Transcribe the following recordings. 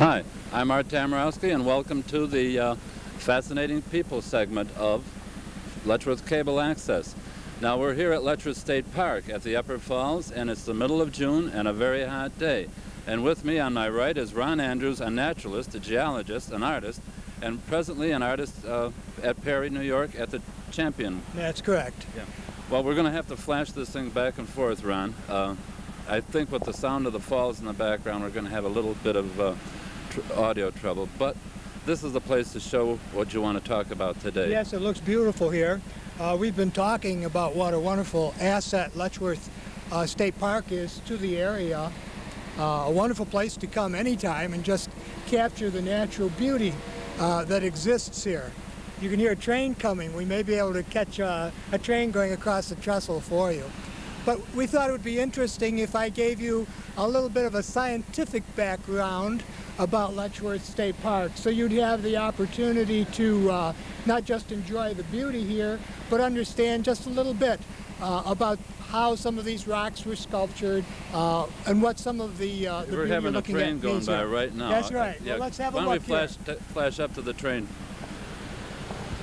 Hi, I'm Art Tamrowski, and welcome to the Fascinating People segment of Letchworth Cable Access. Now we're here at Letchworth State Park at the Upper Falls, and it's the middle of June and a very hot day. And with me on my right is Ron Andrews, a naturalist, a geologist, an artist, and presently an artist at Perry, New York at the Champion. That's correct. Yeah. Well, we're going to have to flash this thing back and forth, Ron. I think with the sound of the falls in the background, we're going to have a little bit of audio trouble, but this is the place to show what you want to talk about today. Yes, it looks beautiful here. We've been talking about what a wonderful asset Letchworth State Park is to the area. A wonderful place to come anytime and just capture the natural beauty that exists here. You can hear a train coming. We may be able to catch a train going across the trestle for you. But we thought it would be interesting if I gave you a little bit of a scientific background about Letchworth State Park, so you'd have the opportunity to not just enjoy the beauty here, but understand just a little bit about how some of these rocks were sculptured and what some of the we're having a train going by right now. That's right. Yeah. Well, let's have a look. Why don't we flash up to the train?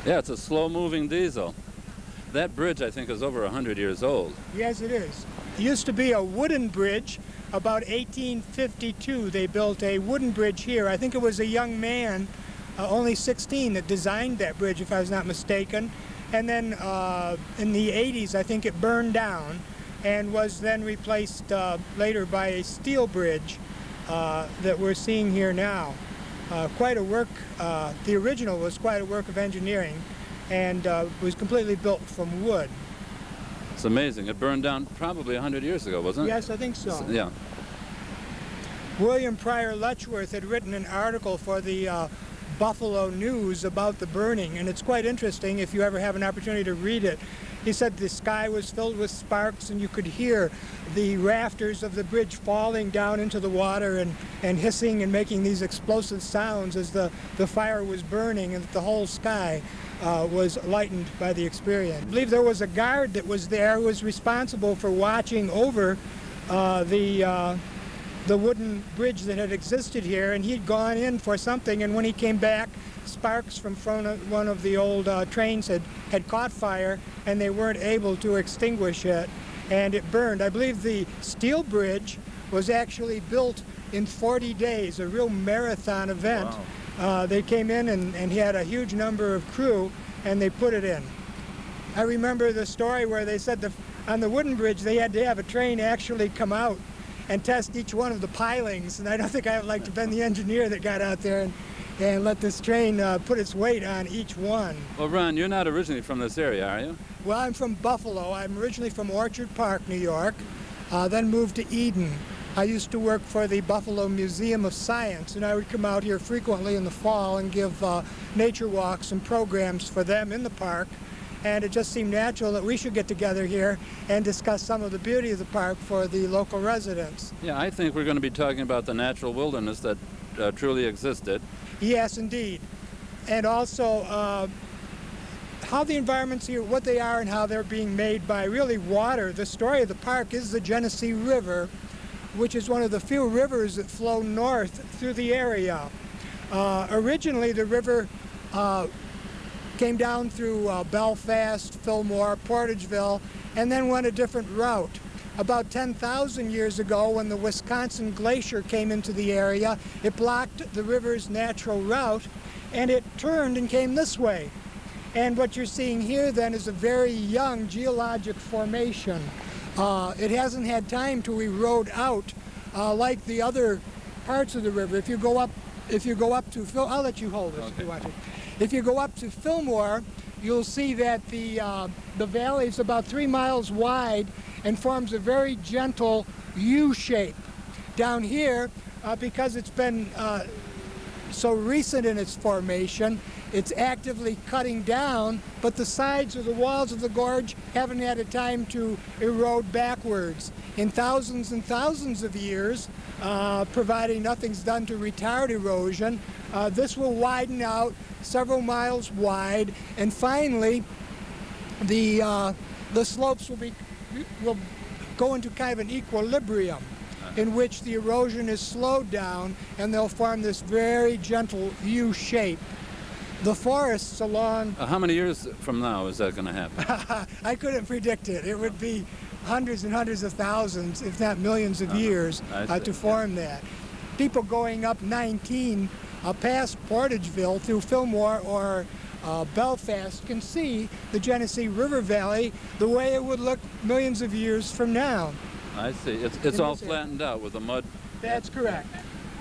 Yeah, it's a slow-moving diesel. That bridge, I think, is over 100 years old. Yes, it is. It used to be a wooden bridge. About 1852, they built a wooden bridge here. I think it was a young man, only 16, that designed that bridge, if I was not mistaken. And then in the 80s, I think it burned down and was then replaced later by a steel bridge that we're seeing here now. Quite a work, the original was quite a work of engineering, and was completely built from wood. It's amazing. It burned down probably 100 years ago, wasn't it? Yes, I think so. Yeah. William Pryor Letchworth had written an article for the Buffalo News about the burning, and it's quite interesting if you ever have an opportunity to read it. He said the sky was filled with sparks, and you could hear the rafters of the bridge falling down into the water and hissing and making these explosive sounds as the fire was burning, and the whole sky was lightened by the experience. I believe there was a guard that was there who was responsible for watching over the wooden bridge that had existed here, and he'd gone in for something, and when he came back, sparks from one of the old trains had caught fire, and they weren't able to extinguish it, and it burned. I believe the steel bridge was actually built in 40 days, a real marathon event. Wow. They came in and he had a huge number of crew, and they put it in. I remember the story where they said on the wooden bridge they had to have a train actually come out and test each one of the pilings, and I don't think I would like to have been the engineer that got out there and let this train put its weight on each one. Well, Ron, you're not originally from this area, are you? Well, I'm from Buffalo. I'm originally from Orchard Park, New York, then moved to Eden. I used to work for the Buffalo Museum of Science, and I would come out here frequently in the fall and give nature walks and programs for them in the park. And it just seemed natural that we should get together here and discuss some of the beauty of the park for the local residents. Yeah, I think we're going to be talking about the natural wilderness that truly existed. Yes, indeed. And also how the environments here, what they are and how they're being made by really water. The story of the park is the Genesee River, which is one of the few rivers that flow north through the area. Originally, the river came down through Belfast, Fillmore, Portageville, and then went a different route. About 10,000 years ago, when the Wisconsin Glacier came into the area, it blocked the river's natural route, and it turned and came this way. And what you're seeing here then is a very young geologic formation. It hasn't had time to erode out like the other parts of the river. If you go up to I'll let you hold this. Okay. If you want to. If you go up to Fillmore, you'll see that the valley is about 3 miles wide and forms a very gentle U shape. Down here, because it's been so recent in its formation, it's actively cutting down, but the sides or the walls of the gorge haven't had a time to erode backwards. In thousands and thousands of years, providing nothing's done to retard erosion, this will widen out several miles wide, and finally the slopes will go into kind of an equilibrium. in which the erosion is slowed down, and they'll form this very gentle U shape. The forests along... How many years from now is that going to happen? I couldn't predict it. It would be hundreds and hundreds of thousands, if not millions of years to form that. People going up 19 past Portageville through Fillmore or Belfast can see the Genesee River Valley the way it would look millions of years from now. I see. It's all flattened out with the mud. That's correct.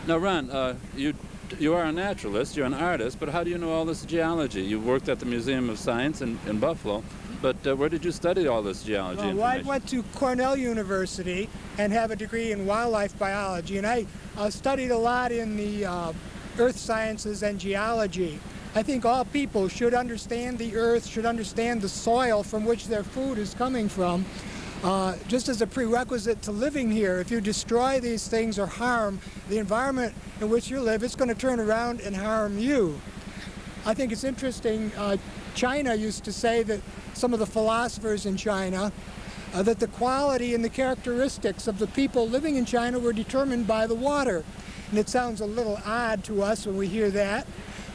Now, Ron, you are a naturalist, you're an artist, but how do you know all this geology? You worked at the Museum of Science in Buffalo, but where did you study all this geology information? Well, I went to Cornell University and have a degree in wildlife biology, and I studied a lot in the earth sciences and geology. I think all people should understand the earth, should understand the soil from which their food is coming from, just as a prerequisite to living here. If you destroy these things or harm the environment in which you live, it's going to turn around and harm you. I think it's interesting, China used to say that some of the philosophers in China, that the quality and the characteristics of the people living in China were determined by the water. And it sounds a little odd to us when we hear that.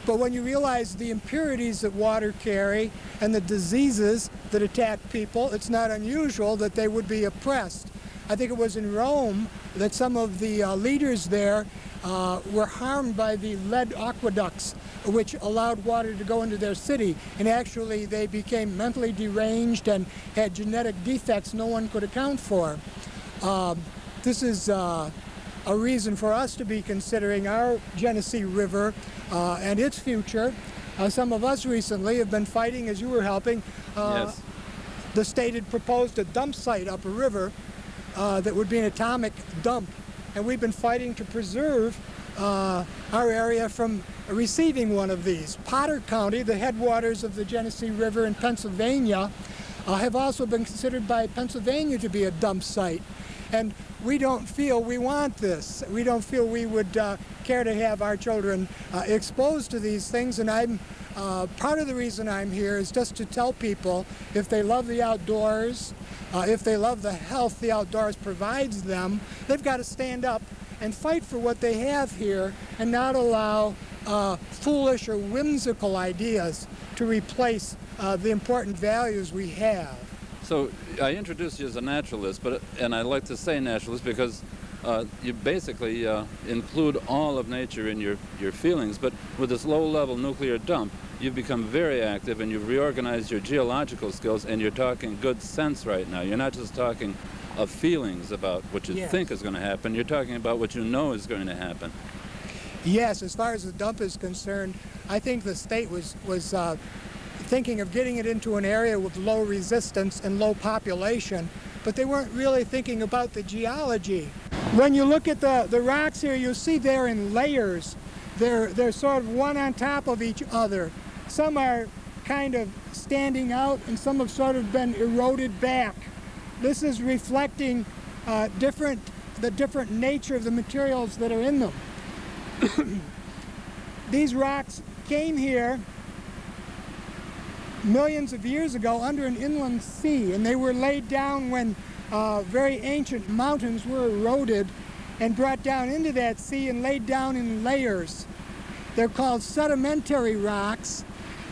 But when you realize the impurities that water carry and the diseases that attack people, it's not unusual that they would be oppressed. I think it was in Rome that some of the leaders there were harmed by the lead aqueducts, which allowed water to go into their city. And actually they became mentally deranged and had genetic defects no one could account for. This is a reason for us to be considering our Genesee River and its future. Some of us recently have been fighting, as you were helping. Yes. The state had proposed a dump site up a river that would be an atomic dump, and we've been fighting to preserve our area from receiving one of these. Potter County, the headwaters of the Genesee River in Pennsylvania, have also been considered by Pennsylvania to be a dump site. And we don't feel we want this. We don't feel we would care to have our children exposed to these things. And I'm part of the reason I'm here is just to tell people, if they love the outdoors, if they love the health the outdoors provides them, they've got to stand up and fight for what they have here and not allow foolish or whimsical ideas to replace the important values we have. So I introduced you as a naturalist, and I like to say naturalist because you basically include all of nature in your feelings, but with this low-level nuclear dump, you've become very active and you've reorganized your geological skills, and you're talking good sense right now. You're not just talking of feelings about what you think is going to happen, you're talking about what you know is going to happen. Yes, as far as the dump is concerned, I think the state was thinking of getting it into an area with low resistance and low population, but they weren't really thinking about the geology. When you look at the rocks here, you'll see they're in layers. They're sort of one on top of each other. Some are kind of standing out, and some have sort of been eroded back. This is reflecting the different nature of the materials that are in them. These rocks came here millions of years ago under an inland sea, and they were laid down when very ancient mountains were eroded and brought down into that sea and laid down in layers. They're called sedimentary rocks,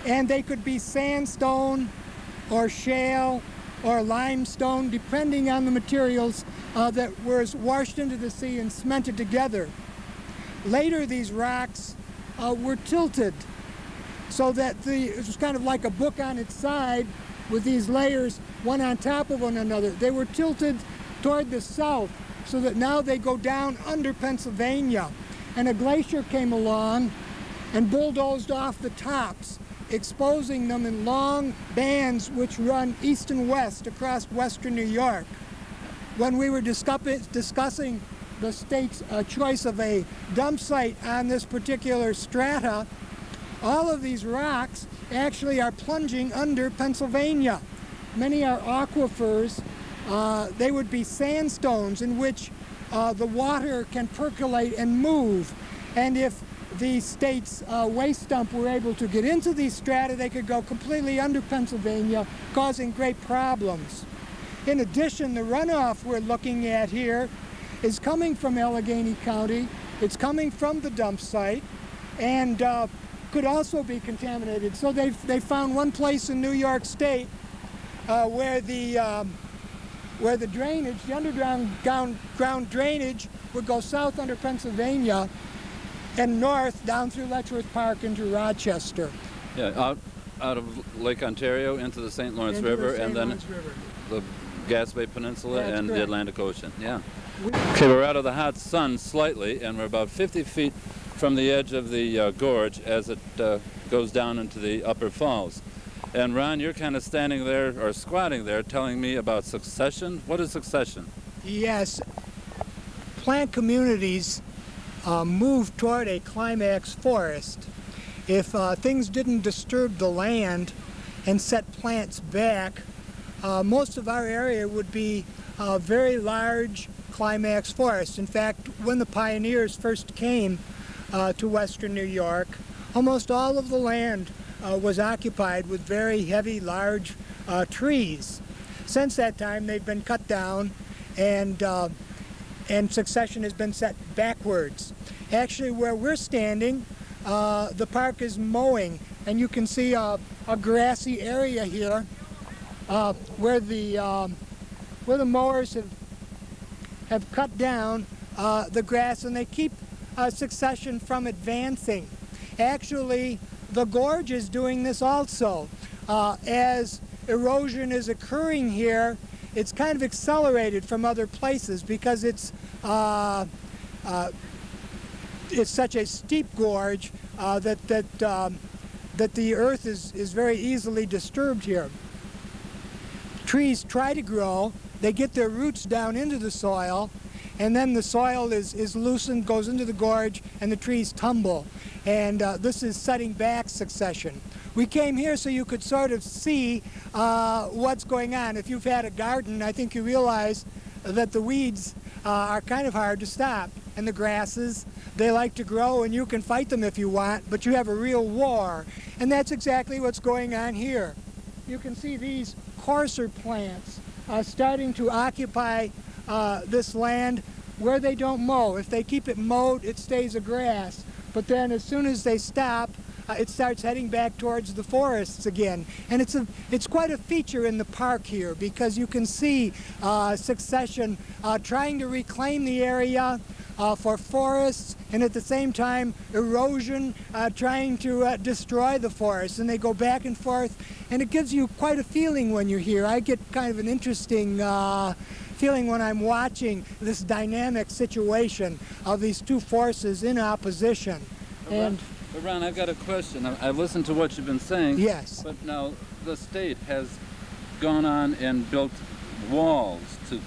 and they could be sandstone or shale or limestone, depending on the materials that were washed into the sea and cemented together. Later, these rocks were tilted so that it was kind of like a book on its side with these layers one on top of one another. They were tilted toward the south so that now they go down under Pennsylvania. And a glacier came along and bulldozed off the tops, exposing them in long bands which run east and west across western New York. When we were discussing the state's choice of a dump site on this particular strata, all of these rocks actually are plunging under Pennsylvania. Many are aquifers. They would be sandstones in which the water can percolate and move. And if the state's waste dump were able to get into these strata, they could go completely under Pennsylvania, causing great problems. In addition, the runoff we're looking at here is coming from Allegheny County. It's coming from the dump site, and could also be contaminated. So they found one place in New York State where the drainage, the underground ground drainage, would go south under Pennsylvania and north down through Letchworth Park into Rochester. Yeah, out of Lake Ontario into the St. Lawrence River, and then the Gaspé Peninsula and the Atlantic Ocean. Yeah. Okay, we're out of the hot sun slightly, and we're about 50 feet from the edge of the gorge as it goes down into the upper falls. And Ron, you're kind of standing there, or squatting there, telling me about succession. What is succession? Yes. Plant communities move toward a climax forest. If things didn't disturb the land and set plants back, most of our area would be a very large climax forest. In fact, when the pioneers first came to western New York, almost all of the land was occupied with very heavy, large trees. Since that time, they've been cut down, and succession has been set backwards. Actually, where we're standing, the park is mowing, and you can see a grassy area here where the mowers have cut down the grass, and they keep succession from advancing. Actually, the gorge is doing this also. As erosion is occurring here, it's kind of accelerated from other places because it's such a steep gorge that the earth is very easily disturbed here. Trees try to grow, they get their roots down into the soil, and then the soil is loosened, goes into the gorge, and the trees tumble. And this is setting back succession. We came here so you could sort of see what's going on. If you've had a garden, I think you realize that the weeds are kind of hard to stop. And the grasses, they like to grow, and you can fight them if you want, but you have a real war. And that's exactly what's going on here. You can see these coarser plants starting to occupy this land where they don't mow. If they keep it mowed, it stays a grass. But then as soon as they stop, it starts heading back towards the forests again. And it's quite a feature in the park here, because you can see succession trying to reclaim the area for forests, and at the same time erosion trying to destroy the forests, and they go back and forth, and it gives you quite a feeling when you're here. I get kind of an interesting feeling when I'm watching this dynamic situation of these two forces in opposition. But Ron, I've got a question. I've listened to what you've been saying. Yes. But now the state has gone on and built walls to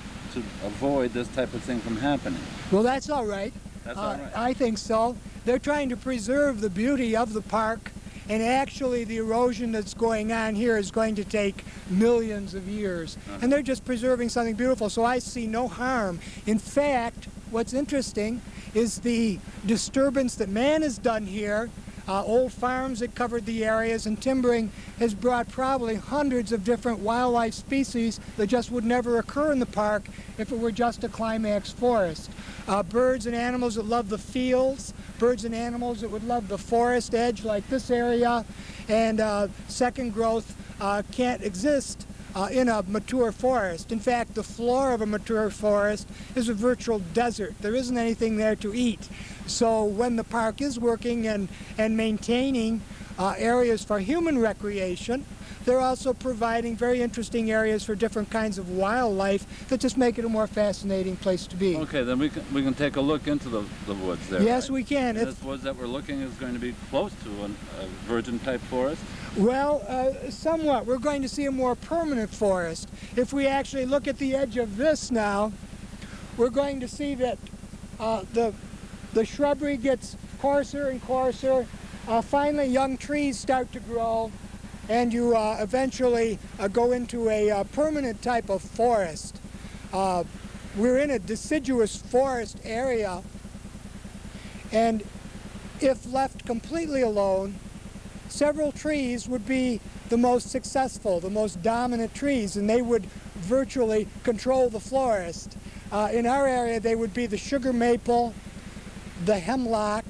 avoid this type of thing from happening. Well, that's all right. That's all right. I think so. They're trying to preserve the beauty of the park, and actually the erosion that's going on here is going to take millions of years. And they're just preserving something beautiful, so I see no harm. In fact, what's interesting is the disturbance that man has done here. Old farms that covered the areas, and timbering has brought probably hundreds of different wildlife species that just would never occur in the park if it were just a climax forest. Birds and animals that love the fields, birds and animals that would love the forest edge like this area, and second growth can't exist in a mature forest. In fact, the floor of a mature forest is a virtual desert. There isn't anything there to eat. So when the park is working and maintaining areas for human recreation, they're also providing very interesting areas for different kinds of wildlife that just make it a more fascinating place to be. Okay, then we can take a look into the woods there. Yes, right? we can. And this woods that we're looking is going to be close to a virgin type forest? Well, somewhat. We're going to see a more permanent forest. If we actually look at the edge of this now, we're going to see that the shrubbery gets coarser and coarser. Finally, young trees start to grow, and you eventually go into a permanent type of forest. We're in a deciduous forest area, and if left completely alone, several trees would be the most successful, the most dominant trees, and they would virtually control the forest. In our area, they would be the sugar maple, the hemlock,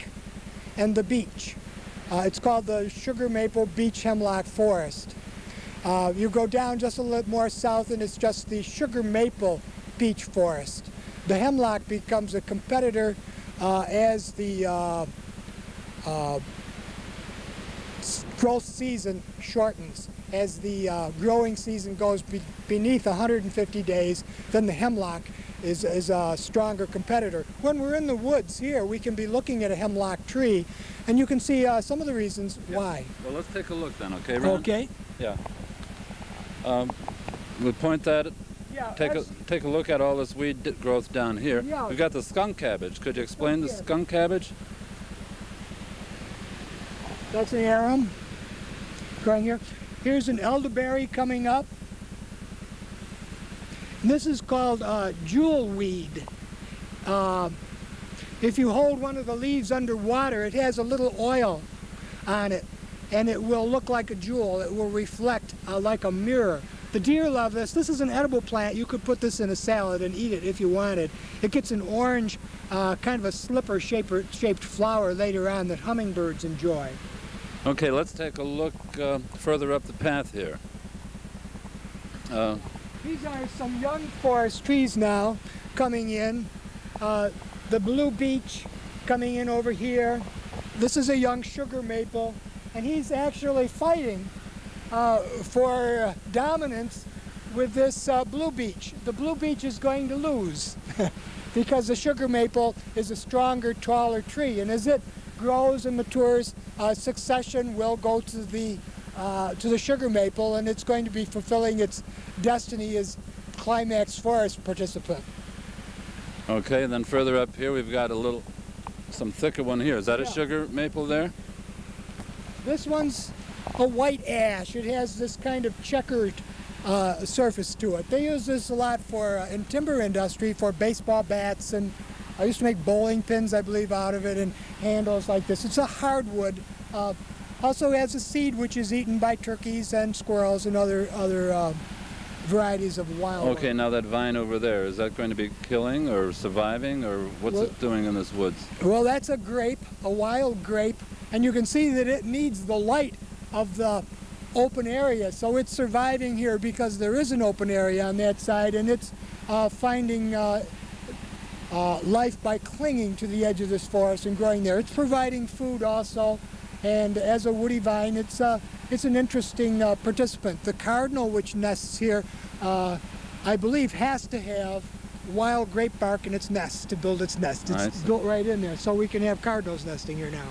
and the beech. It's called the sugar maple beech hemlock forest. You go down just a little more south and it's just the sugar maple beech forest. The hemlock becomes a competitor as the growth season shortens. As the growing season goes beneath 150 days, then the hemlock is a stronger competitor. When we're in the woods here, we can be looking at a hemlock tree, and you can see some of the reasons why. Well, let's take a look then, okay, Ron? Okay. Yeah. We'll point that. Yeah. Take a look at all this weed growth down here. Yeah. We've got the skunk cabbage. Could you explain the skunk cabbage? That's an arum growing here. Here's an elderberry coming up. And this is called jewel weed. If you hold one of the leaves underwater, it has a little oil on it, and it will look like a jewel. It will reflect like a mirror. The deer love this. This is an edible plant. You could put this in a salad and eat it if you wanted. It gets an orange, kind of a slipper-shaped flower later on that hummingbirds enjoy. Okay, let's take a look further up the path here. These are some young forest trees now coming in. The blue beech coming in over here. This is a young sugar maple, and he's actually fighting for dominance with this blue beech. The blue beech is going to lose because the sugar maple is a stronger, taller tree, and as it grows and matures, succession will go to the sugar maple, and it's going to be fulfilling its destiny as climax forest participant. Okay, and then further up here we've got some thicker one here. Is that a sugar maple there? This one's a white ash. It has this kind of checkered surface to it. They use this a lot for in timber industry for baseball bats, and I used to make bowling pins, I believe, out of it, and handles like this. It's a hardwood. Also has a seed which is eaten by turkeys and squirrels and other varieties of wildlife. Okay, now that vine over there, is that going to be killing or surviving, or what's it doing in this woods? Well, that's a grape, a wild grape, and you can see that it needs the light of the open area. So it's surviving here because there is an open area on that side, and it's finding life by clinging to the edge of this forest and growing there. It's providing food also, and as a woody vine, it's an interesting participant. The cardinal, which nests here, I believe has to have wild grape bark in its nest to build its nest. It's built right in there, so we can have cardinals nesting here now.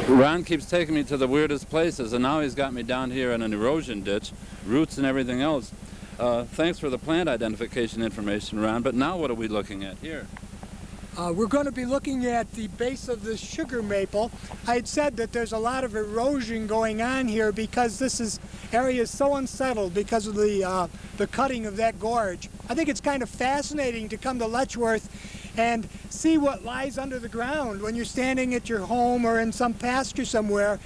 Ron keeps taking me to the weirdest places, and now he's got me down here in an erosion ditch, roots and everything else. Thanks for the plant identification information, Ron, but now what are we looking at here? We're going to be looking at the base of the sugar maple. I had said that there's a lot of erosion going on here because this area is so unsettled because of the cutting of that gorge. I think it's kind of fascinating to come to Letchworth and see what lies under the ground when you're standing at your home or in some pasture somewhere.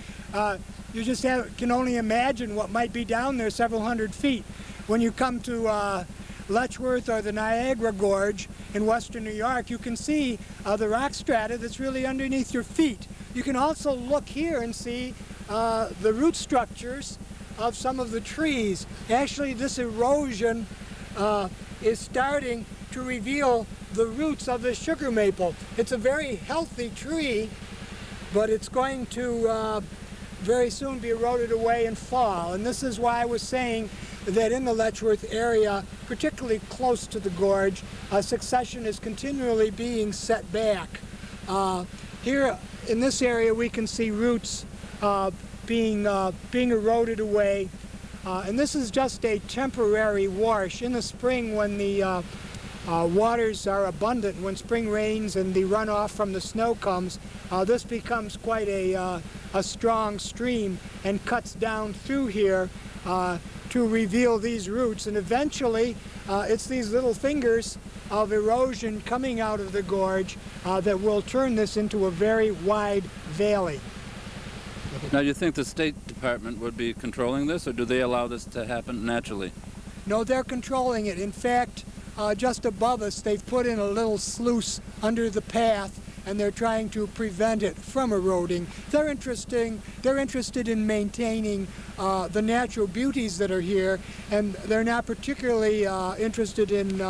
You just can only imagine what might be down there several hundred feet. When you come to Letchworth or the Niagara Gorge in western New York, you can see the rock strata that's really underneath your feet. You can also look here and see the root structures of some of the trees. Actually, this erosion is starting to reveal the roots of the sugar maple. It's a very healthy tree, but it's going to very soon be eroded away and fall. And this is why I was saying that in the Letchworth area, particularly close to the gorge, succession is continually being set back. Here in this area we can see roots being eroded away, and this is just a temporary wash. In the spring, when the waters are abundant, when spring rains and the runoff from the snow comes, this becomes quite a strong stream and cuts down through here to reveal these roots, and eventually it's these little fingers of erosion coming out of the gorge that will turn this into a very wide valley. Now, do you think the State Department would be controlling this, or do they allow this to happen naturally? No, they're controlling it. In fact, just above us, they've put in a little sluice under the path, and they're trying to prevent it from eroding. They're interested in maintaining the natural beauties that are here, and they're not particularly interested in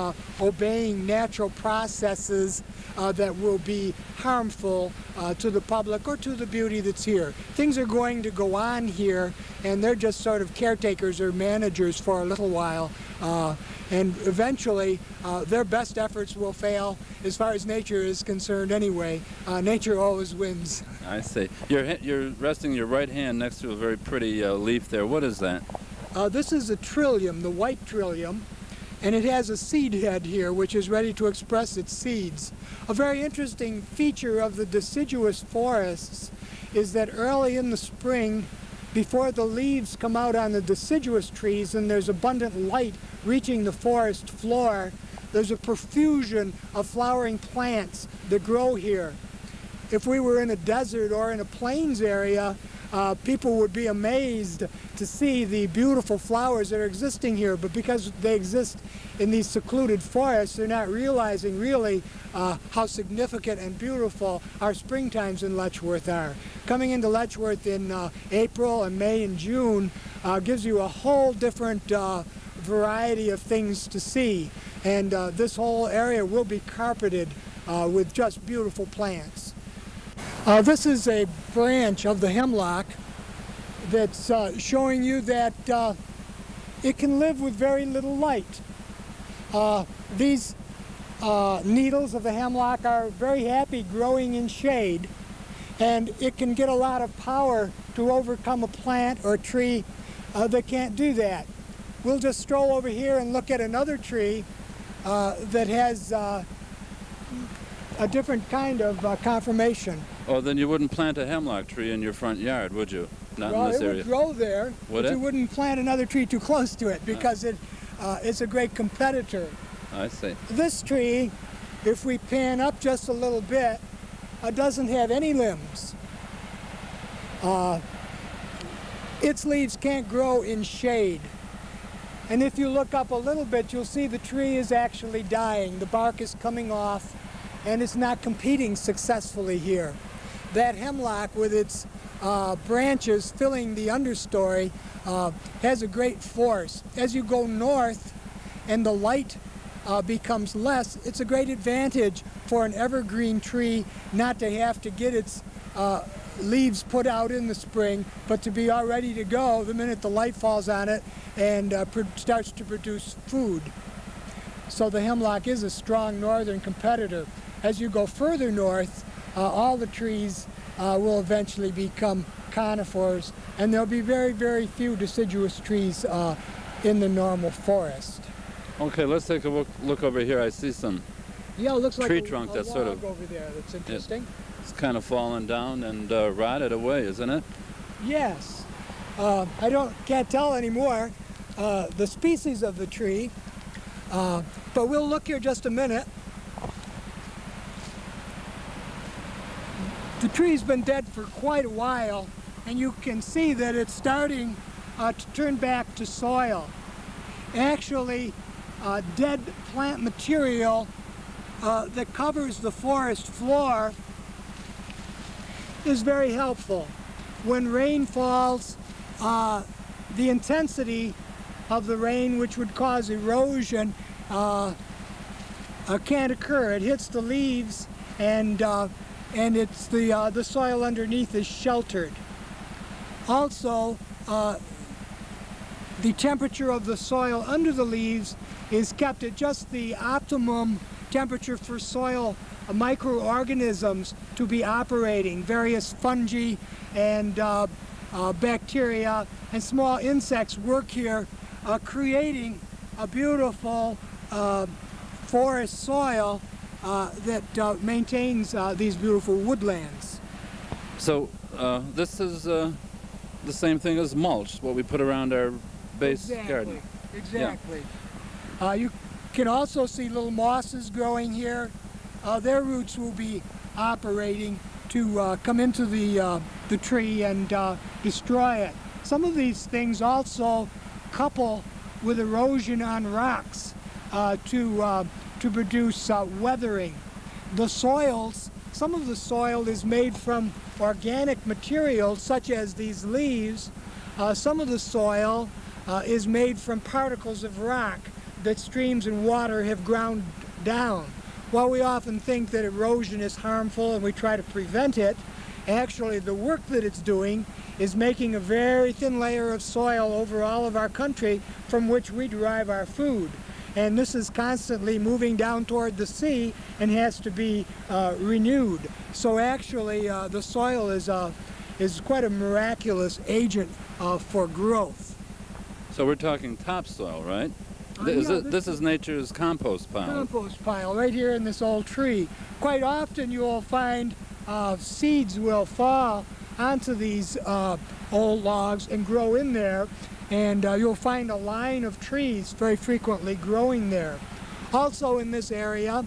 obeying natural processes that will be harmful to the public or to the beauty that's here. Things are going to go on here, and they're just sort of caretakers or managers for a little while. And eventually, their best efforts will fail as far as nature is concerned anyway. Nature always wins. I see. You're resting your right hand next to a very pretty leaf there. What is that? This is a trillium, the white trillium, and it has a seed head here which is ready to express its seeds. A very interesting feature of the deciduous forests is that early in the spring, before the leaves come out on the deciduous trees and there's abundant light reaching the forest floor, there's a profusion of flowering plants that grow here. If we were in a desert or in a plains area, people would be amazed to see the beautiful flowers that are existing here, but because they exist in these secluded forests, they're not realizing really how significant and beautiful our springtimes in Letchworth are. Coming into Letchworth in April and May and June gives you a whole different variety of things to see, and this whole area will be carpeted with just beautiful plants. This is a branch of the hemlock that's showing you that it can live with very little light. These needles of the hemlock are very happy growing in shade, and it can get a lot of power to overcome a plant or tree that can't do that. We'll just stroll over here and look at another tree that has a different kind of conformation. Oh, then you wouldn't plant a hemlock tree in your front yard, would you? Not in this area. Well, it would grow there, but you wouldn't plant another tree too close to it because it's a great competitor. I see. This tree, if we pan up just a little bit, doesn't have any limbs. Its leaves can't grow in shade. And if you look up a little bit, you'll see the tree is actually dying. The bark is coming off, and it's not competing successfully here. That hemlock, with its branches filling the understory, has a great force. As you go north and the light becomes less, it's a great advantage for an evergreen tree not to have to get its leaves put out in the spring, but to be all ready to go the minute the light falls on it and starts to produce food. So the hemlock is a strong northern competitor. As you go further north, all the trees will eventually become conifers, and there'll be very, very few deciduous trees in the normal forest. Okay, let's take a look over here. I see some it looks like tree trunk a that's sort of over there. That's interesting. It's kind of fallen down and rotted away, isn't it? Yes. Can't tell anymore the species of the tree, but we'll look here just a minute. The tree's been dead for quite a while, and you can see that it's starting to turn back to soil. Actually, dead plant material that covers the forest floor is very helpful. When rain falls, the intensity of the rain, which would cause erosion, can't occur. It hits the leaves, and it's the soil underneath is sheltered. Also, the temperature of the soil under the leaves is kept at just the optimum temperature for soil microorganisms to be operating. Various fungi and bacteria and small insects work here, creating a beautiful forest soil that maintains these beautiful woodlands. So this is the same thing as mulch, what we put around our base garden. Exactly. Yeah. You can also see little mosses growing here. Their roots will be operating to come into the tree and destroy it. Some of these things also couple with erosion on rocks. to produce weathering. The soils, some of the soil is made from organic materials such as these leaves. Some of the soil is made from particles of rock that streams and water have ground down. While we often think that erosion is harmful and we try to prevent it, actually the work that it's doing is making a very thin layer of soil over all of our country from which we derive our food. And this is constantly moving down toward the sea and has to be renewed. So actually the soil is quite a miraculous agent for growth. So we're talking topsoil, right? This is nature's compost pile. Compost pile right here in this old tree. Quite often you'll find seeds will fall onto these old logs and grow in there, and you'll find a line of trees very frequently growing there. Also in this area,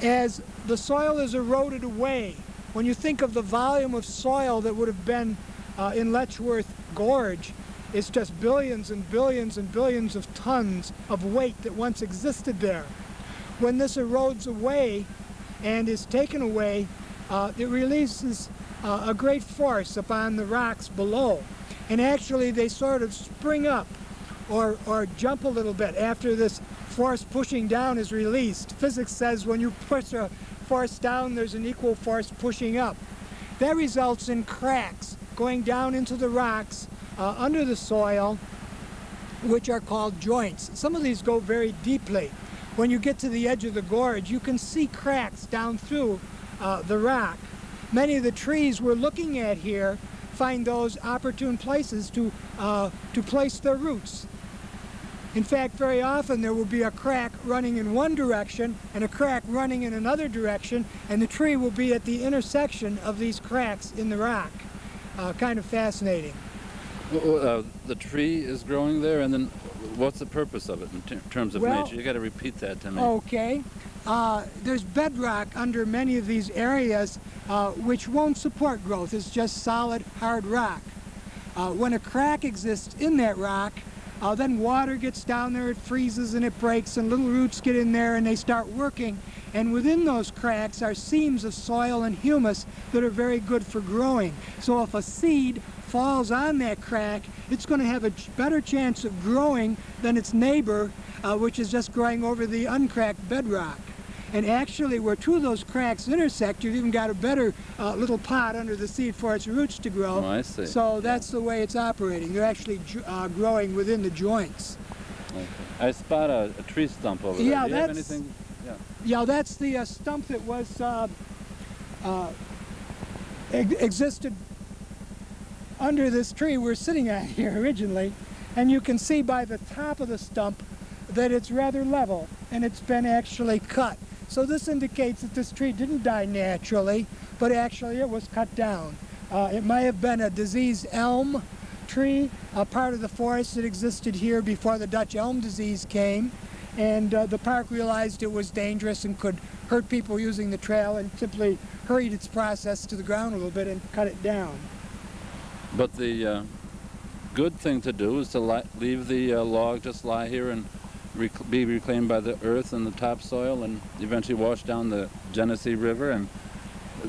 as the soil is eroded away, when you think of the volume of soil that would have been in Letchworth Gorge, it's just billions and billions and billions of tons of weight that once existed there. When this erodes away and is taken away, it releases a great force upon the rocks below. And actually they sort of spring up or jump a little bit after this force pushing down is released. Physics says when you push a force down, there's an equal force pushing up. That results in cracks going down into the rocks under the soil, which are called joints. Some of these go very deeply. When you get to the edge of the gorge, you can see cracks down through the rock. Many of the trees we're looking at here find those opportune places to place their roots. In fact, very often there will be a crack running in one direction and a crack running in another direction, and the tree will be at the intersection of these cracks in the rock. Kind of fascinating. The tree is growing there, and then what's the purpose of it in terms of nature? You got to repeat that to me. Okay. There's bedrock under many of these areas which won't support growth. It's just solid, hard rock. When a crack exists in that rock, then water gets down there, it freezes and it breaks, and little roots get in there and they start working. And within those cracks are seams of soil and humus that are very good for growing. So if a seed falls on that crack, it's going to have a better chance of growing than its neighbor, which is just growing over the uncracked bedrock. And actually, where two of those cracks intersect, you've even got a better little pot under the seed for its roots to grow. Oh, I see. So that's the way it's operating. They're actually growing within the joints. Okay. I spot a tree stump over there. Yeah, Do you have anything? Yeah, that's the stump that was existed under this tree we're sitting at here originally, and you can see by the top of the stump that it's rather level and it's been actually cut. So this indicates that this tree didn't die naturally, but actually it was cut down. It might have been a diseased elm tree, a part of the forest that existed here before the Dutch elm disease came, and the park realized it was dangerous and could hurt people using the trail and simply hurried its process to the ground a little bit and cut it down. But the good thing to do is to leave the log just lie here and be reclaimed by the earth and the topsoil and eventually wash down the Genesee River, and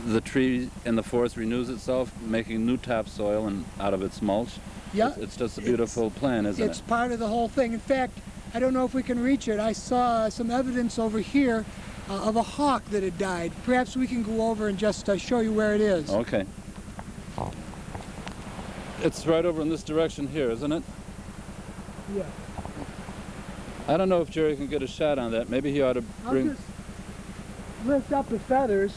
the tree in the forest renews itself, making new topsoil and out of its mulch. Yeah, it's just a beautiful plan, isn't it? It's part of the whole thing. In fact, I don't know if we can reach it. I saw some evidence over here of a hawk that had died. Perhaps we can go over and just show you where it is. Okay. It's right over in this direction here, isn't it? Yeah. I don't know if Jerry can get a shot on that. Maybe he ought to bring... I'll just lift up the feathers.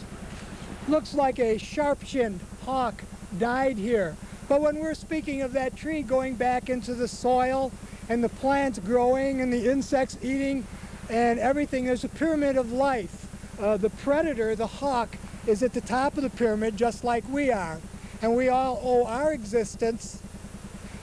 Looks like a sharp-shinned hawk died here. But when we're speaking of that tree going back into the soil and the plants growing and the insects eating and everything, there's a pyramid of life. The predator, the hawk, is at the top of the pyramid just like we are. And we all owe our existence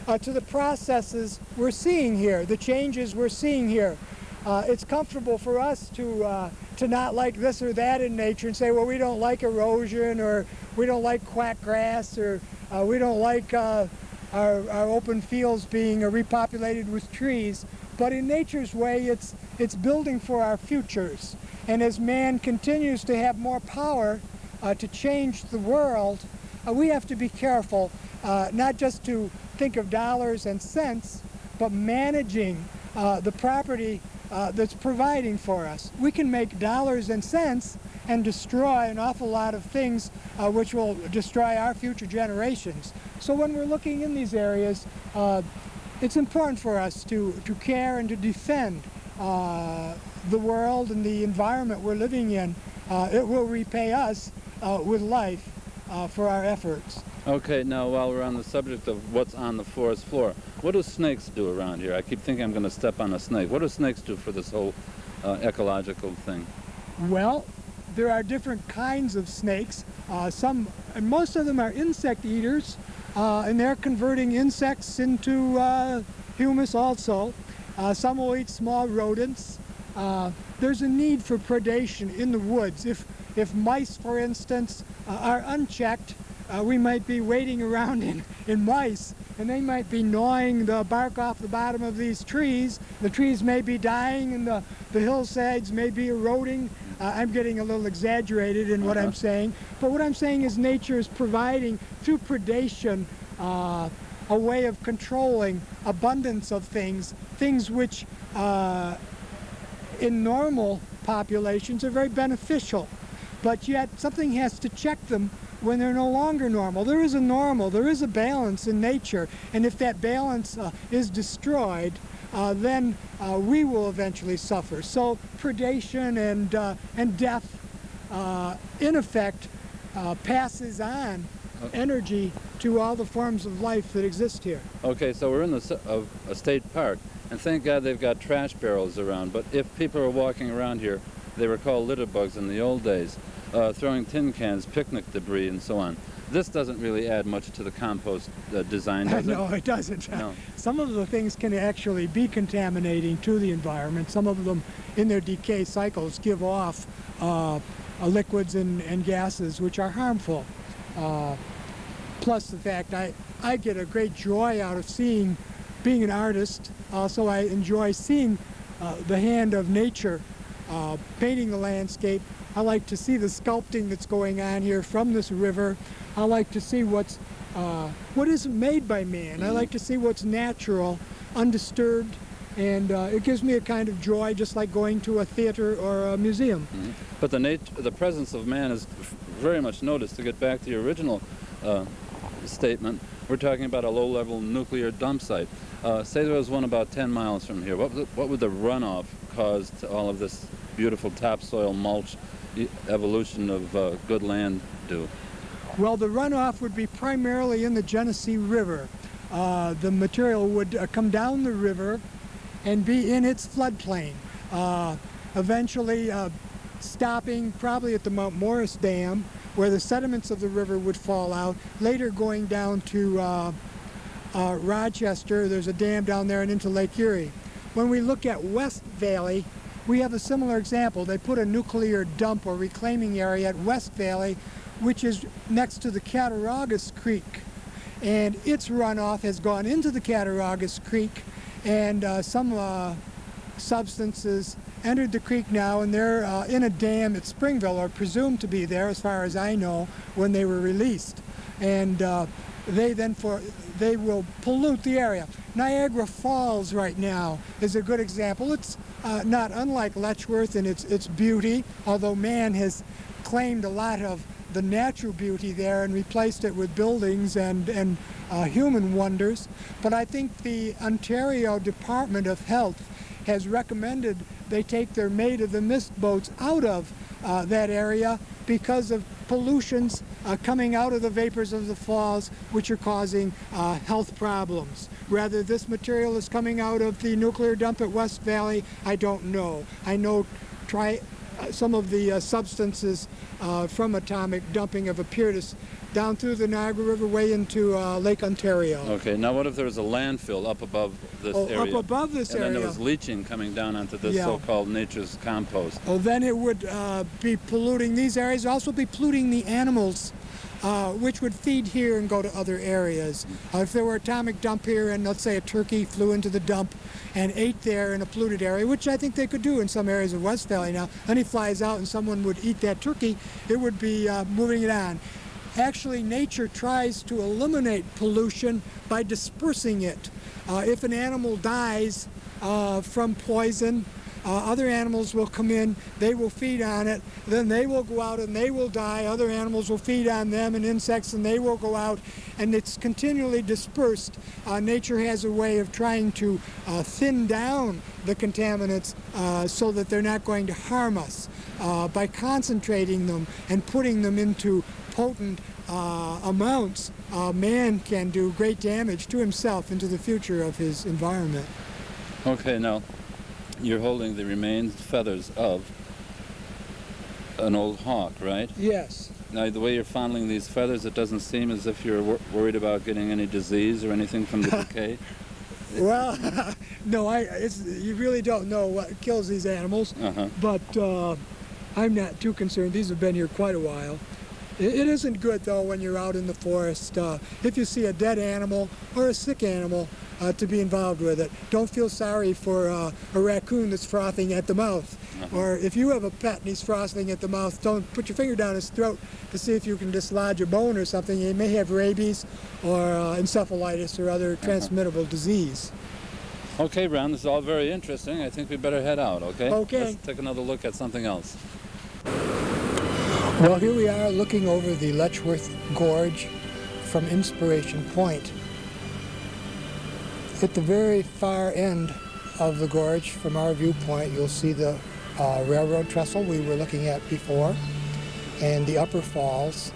to the processes we're seeing here, the changes we're seeing here. It's comfortable for us to not like this or that in nature and say, well, we don't like erosion, or we don't like quack grass, or we don't like our open fields being repopulated with trees. But in nature's way, it's building for our futures. And as man continues to have more power to change the world, we have to be careful, not just to think of dollars and cents, but managing the property that's providing for us. We can make dollars and cents and destroy an awful lot of things which will destroy our future generations. So when we're looking in these areas, it's important for us to care and to defend the world and the environment we're living in. It will repay us with life for our efforts. Okay, now while we're on the subject of what's on the forest floor, what do snakes do around here? I keep thinking I'm going to step on a snake. What do snakes do for this whole ecological thing? Well, there are different kinds of snakes. And most of them are insect eaters, and they're converting insects into humus also. Some will eat small rodents. There's a need for predation in the woods. If mice, for instance, are unchecked, we might be wading around in mice, and they might be gnawing the bark off the bottom of these trees. The trees may be dying, and the hillsides may be eroding. I'm getting a little exaggerated in what I'm saying, but what I'm saying is nature is providing, through predation, a way of controlling abundance of things which in normal populations are very beneficial, but yet something has to check them when they're no longer normal. There is a normal, there is a balance in nature, and if that balance is destroyed, then we will eventually suffer. So predation and death, in effect, passes on energy to all the forms of life that exist here. Okay, so we're in a state park, and thank God they've got trash barrels around, but if people are walking around here, they were called litter bugs in the old days, throwing tin cans, picnic debris, and so on. This doesn't really add much to the compost design, does it? No, it doesn't. No. Some of the things can actually be contaminating to the environment. Some of them, in their decay cycles, give off liquids and gases which are harmful. Plus the fact I get a great joy out of being an artist. Also, I enjoy seeing the hand of nature painting the landscape. I like to see the sculpting that's going on here from this river. I like to see what isn't made by man. I like to see what's natural, undisturbed, and it gives me a kind of joy, just like going to a theater or a museum. Mm-hmm. But the presence of man is very much noticed. To get back to your original statement, we're talking about a low-level nuclear dump site. Say there was one about 10 miles from here. What would the runoff cause to all of this beautiful topsoil mulch evolution of good land do? Well, the runoff would be primarily in the Genesee River. The material would come down the river and be in its floodplain, eventually stopping probably at the Mount Morris Dam, where the sediments of the river would fall out, later going down to Rochester. There's a dam down there and into Lake Erie. When we look at West Valley, we have a similar example. They put a nuclear dump or reclaiming area at West Valley, which is next to the Cattaraugus Creek. And its runoff has gone into the Cattaraugus Creek, and some substances entered the creek now, and they're in a dam at Springville, or presumed to be there, as far as I know, when they were released. And they will pollute the area. Niagara Falls right now is a good example. It's not unlike Letchworth in its beauty, although man has claimed a lot of the natural beauty there and replaced it with buildings and human wonders. But I think the Ontario Department of Health has recommended they take their Maid of the Mist boats out of that area because of pollutions coming out of the vapors of the falls, which are causing health problems. Whether this material is coming out of the nuclear dump at West Valley, I don't know. I know some of the substances from atomic dumping have appeared down through the Niagara River way into Lake Ontario. Okay, now what if there was a landfill up above this area? Up above this area. And then there was leaching coming down onto this so-called nature's compost. Oh, then it would be polluting these areas, also be polluting the animals which would feed here and go to other areas. If there were atomic dump here and let's say a turkey flew into the dump and ate there in a polluted area, which I think they could do in some areas of West Valley now, and he flies out and someone would eat that turkey, it would be moving it on. Actually, nature tries to eliminate pollution by dispersing it. If an animal dies from poison, other animals will come in, they will feed on it, then they will go out and they will die, other animals will feed on them and insects and they will go out, and it's continually dispersed. Nature has a way of trying to thin down the contaminants so that they're not going to harm us. By concentrating them and putting them into potent amounts, man can do great damage to himself and to the future of his environment. Okay, now you're holding the remains feathers of an old hawk, right? Yes. Now, the way you're fondling these feathers, it doesn't seem as if you're worried about getting any disease or anything from the decay. Well, no, you really don't know what kills these animals, but I'm not too concerned. These have been here quite a while. It isn't good, though, when you're out in the forest, if you see a dead animal or a sick animal, to be involved with it. Don't feel sorry for a raccoon that's frothing at the mouth. Or if you have a pet and he's frothing at the mouth, don't put your finger down his throat to see if you can dislodge a bone or something. He may have rabies or encephalitis or other transmittable disease. Okay, Ron, this is all very interesting. I think we better head out, okay? Okay. Let's take another look at something else. Well, here we are looking over the Letchworth Gorge from Inspiration Point. At the very far end of the gorge, from our viewpoint, you'll see the railroad trestle we were looking at before, and the upper falls.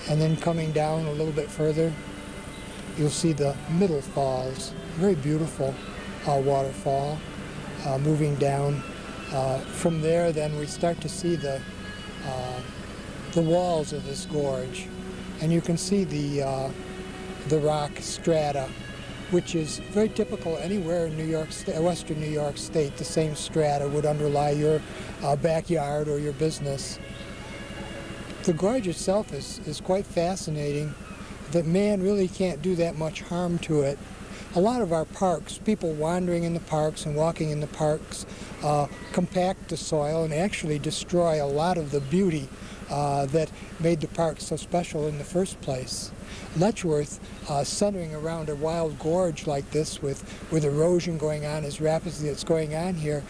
And then coming down a little bit further, you'll see the middle falls. Very beautiful waterfall moving down. From there, then, we start to see the walls of this gorge, and you can see the rock strata, which is very typical anywhere in New York State, Western New York State. The same strata would underlie your backyard or your business. The gorge itself is quite fascinating, that man really can't do that much harm to it. A lot of our parks, people wandering in the parks and walking in the parks, compact the soil and actually destroy a lot of the beauty that made the park so special in the first place. Letchworth, centering around a wild gorge like this with erosion going on as rapidly as it's going on here,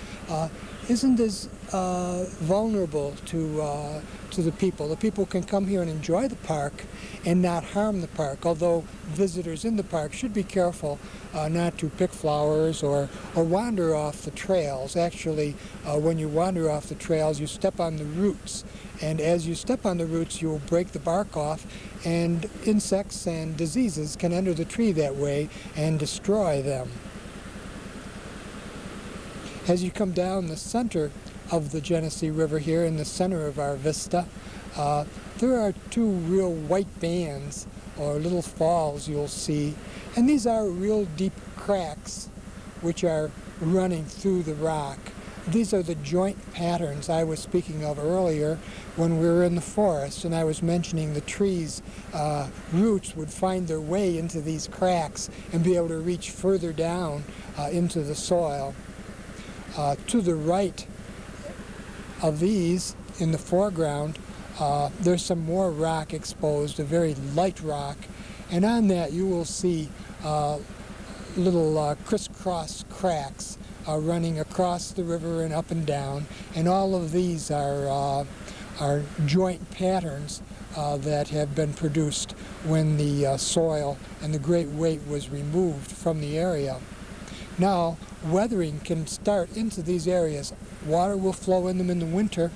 isn't as vulnerable to the people. The people can come here and enjoy the park and not harm the park, although visitors in the park should be careful not to pick flowers or wander off the trails. Actually, when you wander off the trails, you step on the roots, and as you step on the roots, you'll break the bark off, and insects and diseases can enter the tree that way and destroy them. As you come down the center of the Genesee River here, in the center of our vista, there are two real white bands, or little falls you'll see, and these are real deep cracks which are running through the rock. These are the joint patterns I was speaking of earlier when we were in the forest, and I was mentioning the trees' roots would find their way into these cracks and be able to reach further down into the soil. To the right of these, in the foreground, there's some more rock exposed, a very light rock, and on that you will see little crisscross cracks running across the river and up and down, and all of these are joint patterns that have been produced when the soil and the great weight was removed from the area. Now, weathering can start into these areas. Water will flow in them in the winter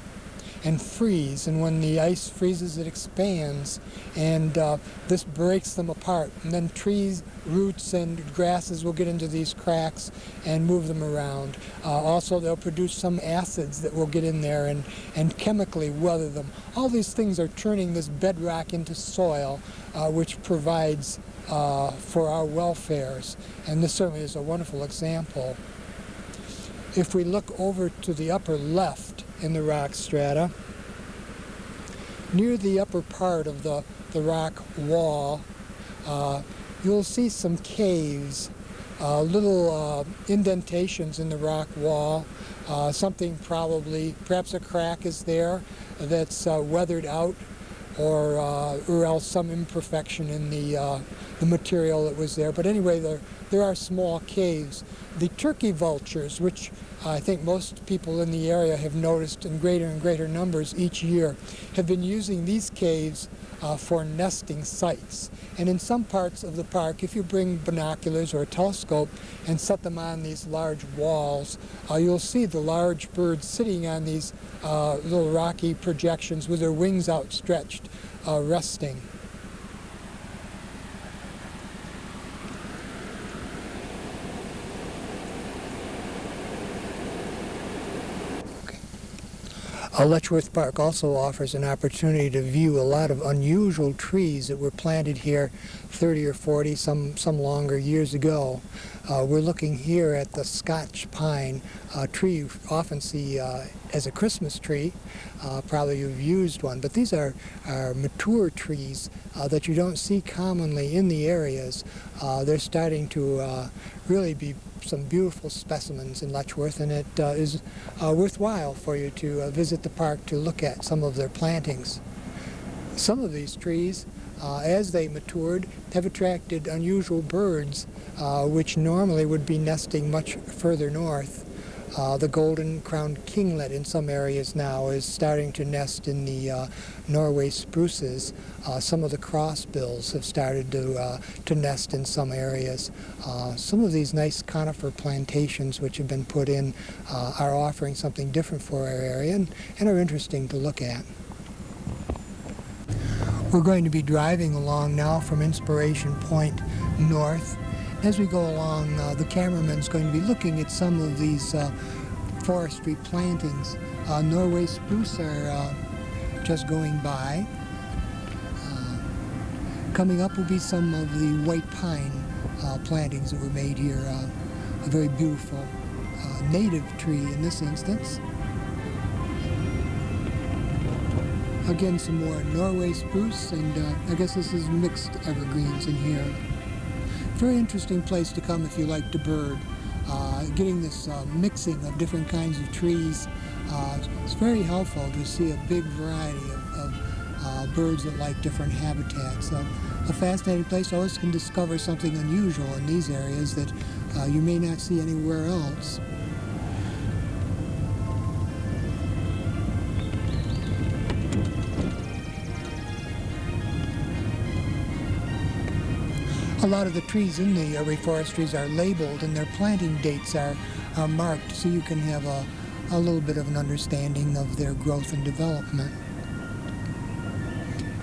and freeze, and when the ice freezes, it expands, and this breaks them apart, and then trees, roots, and grasses will get into these cracks and move them around. Also, they'll produce some acids that will get in there and chemically weather them. All these things are turning this bedrock into soil, which provides for our welfares, and this certainly is a wonderful example. If we look over to the upper left in the rock strata, near the upper part of the rock wall, you'll see some caves, little indentations in the rock wall. Something perhaps a crack is there that's weathered out, or else some imperfection in the material that was there. But anyway, there are small caves. The turkey vultures, which I think most people in the area have noticed in greater and greater numbers each year, have been using these caves for nesting sites. And in some parts of the park, if you bring binoculars or a telescope and set them on these large walls, you'll see the large birds sitting on these little rocky projections with their wings outstretched, resting. Letchworth Park also offers an opportunity to view a lot of unusual trees that were planted here 30 or 40, some longer, years ago. We're looking here at the Scotch pine, a tree you often see as a Christmas tree. Probably you've used one, but these are mature trees that you don't see commonly in the areas. They're starting to really be some beautiful specimens in Letchworth, and it is worthwhile for you to visit the park to look at some of their plantings. Some of these trees, as they matured, have attracted unusual birds, which normally would be nesting much further north. The golden-crowned kinglet in some areas now is starting to nest in the Norway spruces. Some of the crossbills have started to nest in some areas. Some of these nice conifer plantations which have been put in are offering something different for our area and are interesting to look at. We're going to be driving along now from Inspiration Point north. As we go along, the cameraman's going to be looking at some of these forestry plantings. Norway spruce are just going by. Coming up will be some of the white pine plantings that were made here. A very beautiful native tree in this instance. Again, some more Norway spruce, and I guess this is mixed evergreens in here. Very interesting place to come if you like to bird. Getting this mixing of different kinds of trees, it's very helpful to see a big variety of birds that like different habitats. So a fascinating place. Always can discover something unusual in these areas that you may not see anywhere else. A lot of the trees in the reforestries are labeled, and their planting dates are marked, so you can have a little bit of an understanding of their growth and development.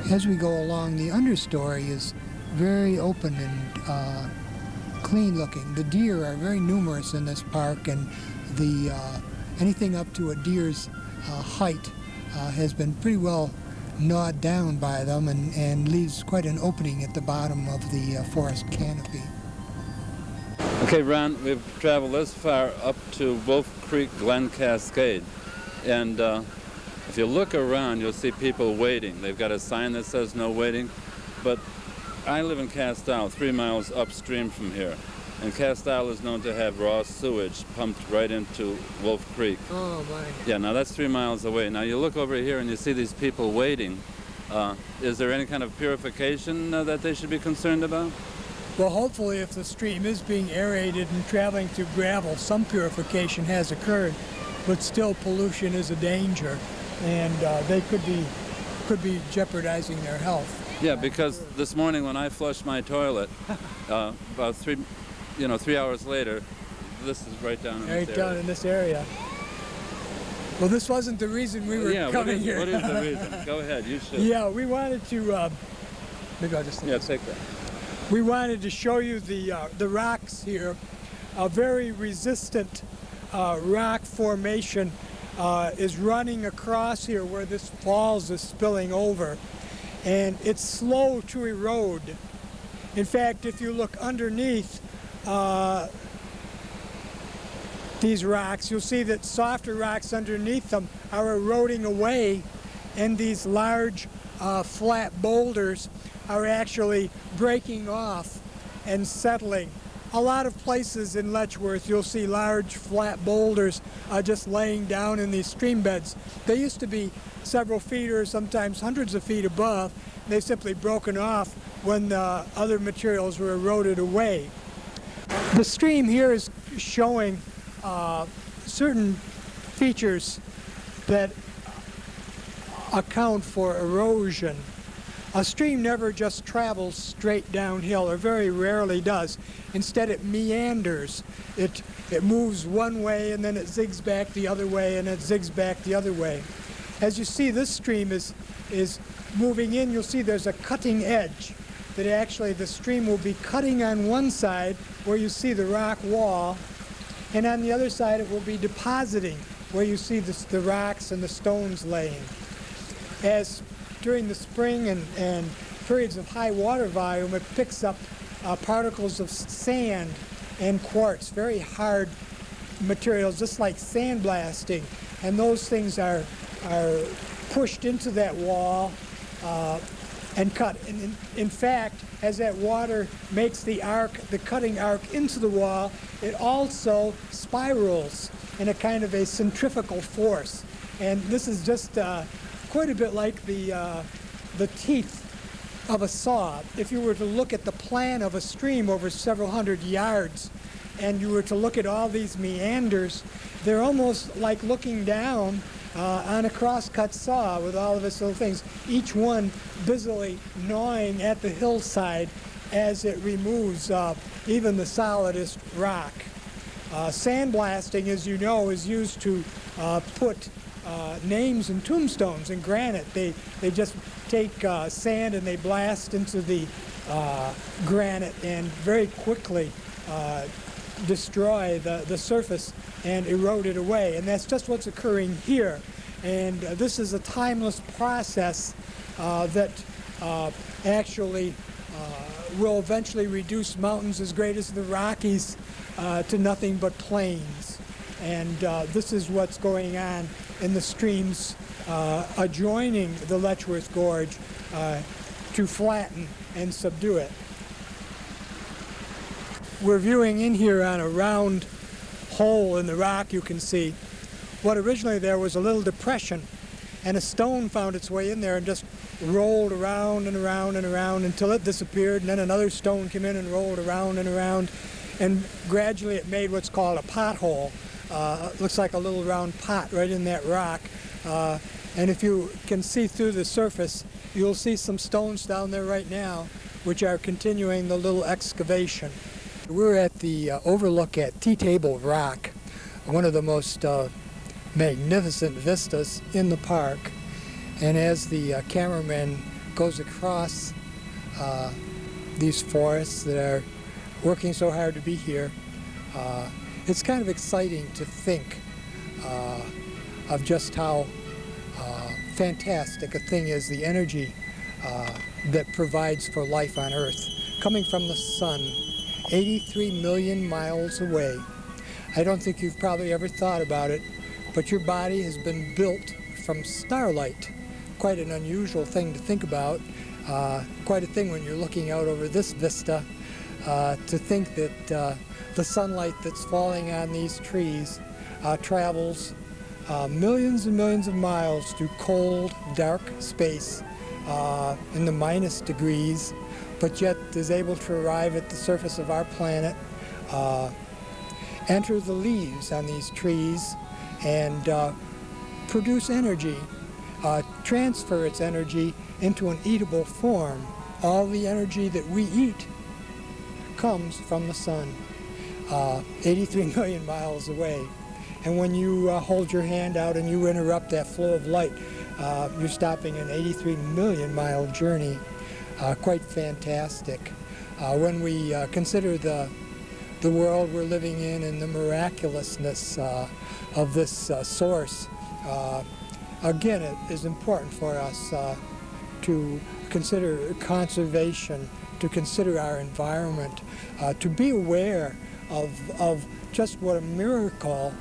As we go along, the understory is very open and clean looking. The deer are very numerous in this park, and anything up to a deer's height has been pretty well gnawed down by them and leaves quite an opening at the bottom of the forest canopy. Okay, Ron, we've traveled this far up to Wolf Creek Glen Cascade, and if you look around, you'll see people waiting. They've got a sign that says no waiting, but I live in Castile, 3 miles upstream from here, and Castile is known to have raw sewage pumped right into Wolf Creek. Oh, my. Yeah, now that's 3 miles away. Now you look over here and you see these people waiting. Is there any kind of purification that they should be concerned about? Well, hopefully if the stream is being aerated and traveling through gravel, some purification has occurred, but still pollution is a danger, and they could be jeopardizing their health. Yeah, because this morning when I flushed my toilet, about 3 hours later, this is right down in this area. Right down in this area. Well, this wasn't the reason we were coming here. What is the reason? Go ahead, you should. Yeah, we wanted to, maybe I'll just... Yeah, take that. We wanted to show you the rocks here. A very resistant rock formation is running across here where this falls is spilling over. And it's slow to erode. In fact, if you look underneath these rocks, you'll see that softer rocks underneath them are eroding away, and these large flat boulders are actually breaking off and settling. A lot of places in Letchworth you'll see large flat boulders just laying down in these stream beds. They used to be several feet or sometimes hundreds of feet above. They've simply broken off when other materials were eroded away. The stream here is showing certain features that account for erosion. A stream never just travels straight downhill, or very rarely does. Instead, it meanders. It moves one way and then it zigs back the other way and it zigs back the other way. As you see, this stream is moving in. You'll see there's a cutting edge that actually the stream will be cutting on one side where you see the rock wall, and on the other side it will be depositing where you see the rocks and the stones laying. As during the spring and periods of high water volume, it picks up particles of sand and quartz, very hard materials, just like sandblasting, and those things are pushed into that wall and cut. And in fact, as that water makes the cutting arc into the wall, it also spirals in a kind of a centrifugal force. And this is just quite a bit like the teeth of a saw. If you were to look at the plan of a stream over several hundred yards, and you were to look at all these meanders, they're almost like looking down on a cross-cut saw with all of its little things, each one busily gnawing at the hillside as it removes even the solidest rock. Sandblasting, as you know, is used to put names and tombstones in granite. They just take sand and they blast into the granite and very quickly destroy the surface and erode it away. And that's just what's occurring here. And this is a timeless process that actually will eventually reduce mountains as great as the Rockies to nothing but plains. And this is what's going on in the streams adjoining the Letchworth Gorge to flatten and subdue it. We're viewing in here on a round hole in the rock. You can see what originally there was a little depression, and a stone found its way in there and just rolled around and around and around until it disappeared, and then another stone came in and rolled around and around, and gradually it made what's called a pothole. It looks like a little round pot right in that rock, and if you can see through the surface, you'll see some stones down there right now which are continuing the little excavation. We're at the overlook at Tea Table Rock, one of the most magnificent vistas in the park. And as the cameraman goes across these forests that are working so hard to be here, it's kind of exciting to think of just how fantastic a thing is the energy that provides for life on Earth, coming from the sun 83 million miles away. I don't think you've probably ever thought about it, but your body has been built from starlight. Quite an unusual thing to think about, quite a thing when you're looking out over this vista, to think that the sunlight that's falling on these trees travels millions and millions of miles through cold, dark space in the minus degrees, but yet is able to arrive at the surface of our planet, enter the leaves on these trees, and produce energy, transfer its energy into an eatable form. All the energy that we eat comes from the sun, 83 million miles away. And when you hold your hand out and you interrupt that flow of light, you're stopping an 83 million mile journey. Quite fantastic. When we consider the world we're living in and the miraculousness of this source, again, it is important for us to consider conservation, to consider our environment, to be aware of just what a miracle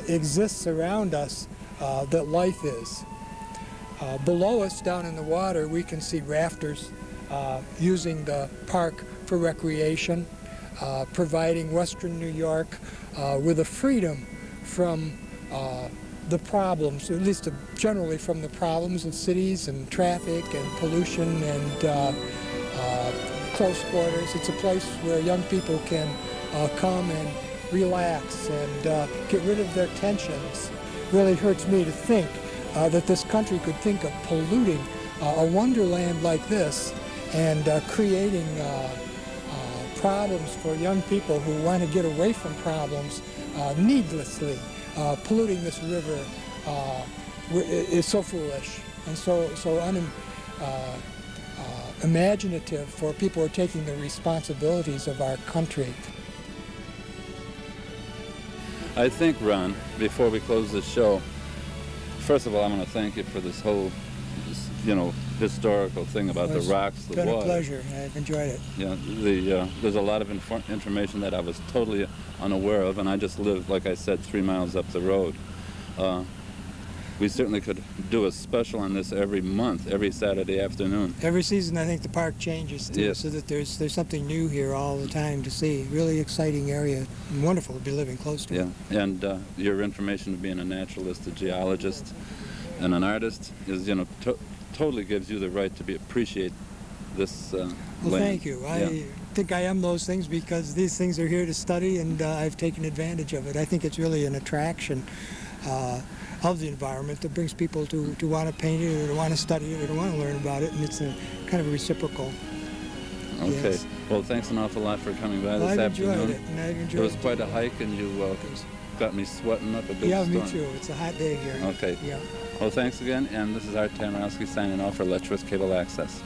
exists around us that life is. Below us, down in the water, we can see rafters using the park for recreation, providing Western New York with a freedom from the problems, at least generally from the problems of cities and traffic and pollution and close quarters. It's a place where young people can come and relax and get rid of their tensions. It really hurts me to think that this country could think of polluting a wonderland like this and creating problems for young people who want to get away from problems needlessly. Polluting this river is so foolish and so unimaginative for people who are taking the responsibilities of our country. I think, Ron, before we close the show, first of all, I want to thank you for this whole, historical thing about the rocks, the water. It's been a pleasure. I've enjoyed it. Yeah, there's a lot of information that I was totally unaware of, and I just live, like I said, 3 miles up the road. We certainly could do a special on this every month, every Saturday afternoon. Every season, I think the park changes too, yes. So that there's something new here all the time to see. Really exciting area, and wonderful to be living close to. Yeah, and your information of being a naturalist, a geologist, and an artist is, totally gives you the right to appreciate this Well, land. thank you. I think I am those things because these things are here to study, and I've taken advantage of it. I think it's really an attraction of the environment that brings people to want to paint it or to want to study it or to want to learn about it, and it's a kind of a reciprocal. Okay. Yes. Well, thanks an awful lot for coming by this I've afternoon. enjoyed it, and I've enjoyed it was quite a hike, and you got me sweating up a big storm. Yeah, me too. It's a hot day here. Okay. Yeah. Well, thanks again, and this is Art Tamrowski signing off for Letchworth Cable Access.